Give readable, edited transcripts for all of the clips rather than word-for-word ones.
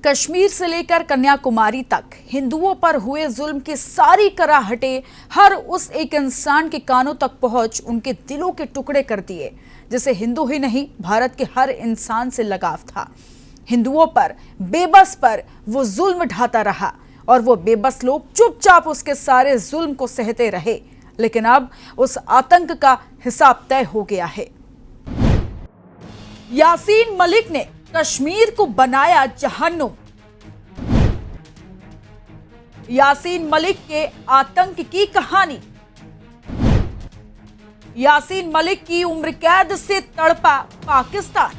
कश्मीर से लेकर कन्याकुमारी तक हिंदुओं पर हुए जुल्म की सारी कराहटें हर उस एक इंसान के कानों तक पहुंच उनके दिलों के टुकड़े कर दिए, जिसे हिंदू ही नहीं भारत के हर इंसान से लगाव था। हिंदुओं पर बेबस पर वो जुल्म ढाता रहा और वो बेबस लोग चुपचाप उसके सारे जुल्म को सहते रहे, लेकिन अब उस आतंक का हिसाब तय हो गया है। यासीन मलिक ने कश्मीर को बनाया जहन्नुम। यासीन मलिक के आतंक की कहानी। यासीन मलिक की उम्र कैद से तड़पा Pakistan.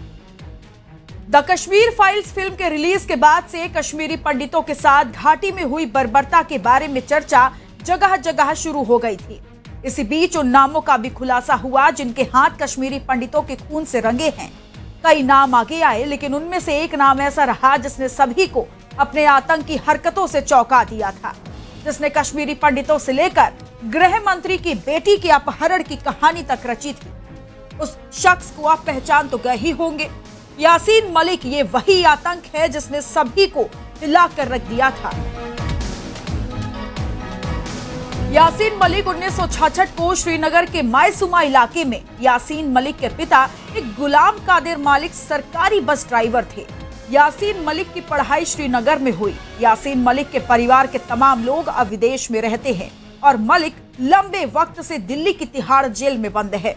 The Kashmir files film के रिलीज के बाद से कश्मीरी पंडितों के साथ घाटी में हुई बर्बरता के बारे में चर्चा जगह जगह शुरू हो गई थी। इसी बीच उन नामों का भी खुलासा हुआ जिनके हाथ कश्मीरी पंडितों के खून से रंगे हैं। कई नाम आगे आए, लेकिन उनमें से एक नाम ऐसा रहा जिसने सभी को अपने आतंकी हरकतों से चौंका दिया था, जिसने कश्मीरी पंडितों से लेकर गृह मंत्री की बेटी के अपहरण की कहानी तक रची थी। उस शख्स को आप पहचान तो गए ही होंगे। यासीन मलिक ये वही आतंक है जिसने सभी को हिला कर रख दिया था। यासीन मलिक 1966 को श्रीनगर के मायसुमा इलाके में यासीन मलिक के पिता एक गुलाम कादिर मालिक सरकारी बस ड्राइवर थे। यासीन मलिक की पढ़ाई श्रीनगर में हुई। यासीन मलिक के परिवार के तमाम लोग अब विदेश में रहते हैं और मलिक लंबे वक्त से दिल्ली की तिहाड़ जेल में बंद है।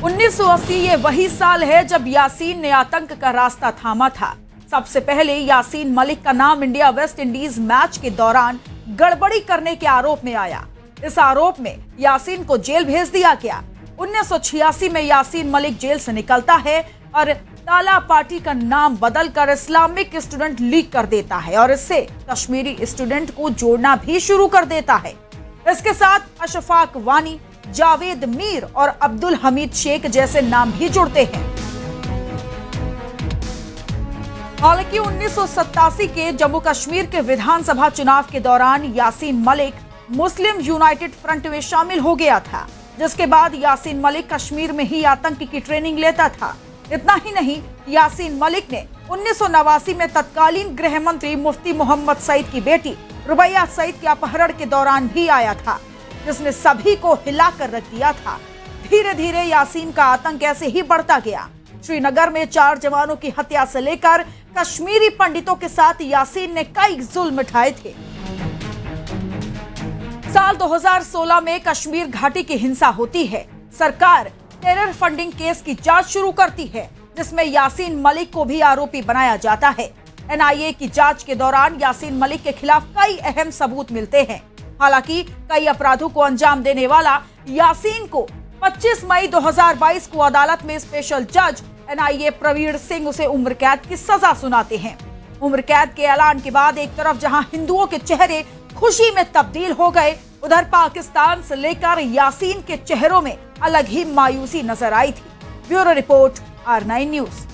1980 ये वही साल है जब यासीन ने आतंक का रास्ता थामा था। सबसे पहले यासीन मलिक का नाम इंडिया वेस्ट इंडीज मैच के दौरान गड़बड़ी करने के आरोप में आया। इस आरोप में यासीन को जेल भेज दिया गया। 1986 में यासीन मलिक जेल से निकलता है और ताला पार्टी का नाम बदलकर इस्लामिक स्टूडेंट लीग कर देता है और इससे कश्मीरी स्टूडेंट को जोड़ना भी शुरू कर देता है। इसके साथ अशफाक वानी, जावेद मीर और अब्दुल हमीद शेख जैसे नाम भी जुड़ते हैं। हालांकि 1987 के जम्मू कश्मीर के विधानसभा चुनाव के दौरान Yasin Malik Muslim United front में शामिल हो गया था, जिसके बाद यासीन मलिक कश्मीर में ही आतंक की ट्रेनिंग लेता था। इतना ही नहीं, यासीन मलिक ने 1989 में तत्कालीन गृह मंत्री मुफ्ती मोहम्मद सईद की बेटी रुबैया सईद के अपहरण के दौरान भी आया था, जिसने सभी को हिलाकर रख दिया था। धीरे धीरे यासीन का आतंक ऐसे ही बढ़ता गया। श्रीनगर में 4 जवानों की हत्या से लेकर कश्मीरी पंडितों के साथ यासीन ने कई जुल्म उठाए थे। साल 2016 में कश्मीर घाटी की हिंसा होती है। सरकार टेरर फंडिंग केस की जांच शुरू करती है, जिसमें यासीन मलिक को भी आरोपी बनाया जाता है। एनआईए की जांच के दौरान यासीन मलिक के खिलाफ कई अहम सबूत मिलते हैं। हालांकि कई अपराधों को अंजाम देने वाला यासीन को 25 मई 2022 को अदालत में स्पेशल जज एनआईए प्रवीण सिंह उसे उम्र कैद की सजा सुनाते हैं। उम्र कैद के ऐलान के बाद एक तरफ जहां हिंदुओं के चेहरे खुशी में तब्दील हो गए, उधर पाकिस्तान से लेकर यासीन के चेहरों में अलग ही मायूसी नजर आई थी। Bureau report R9 news.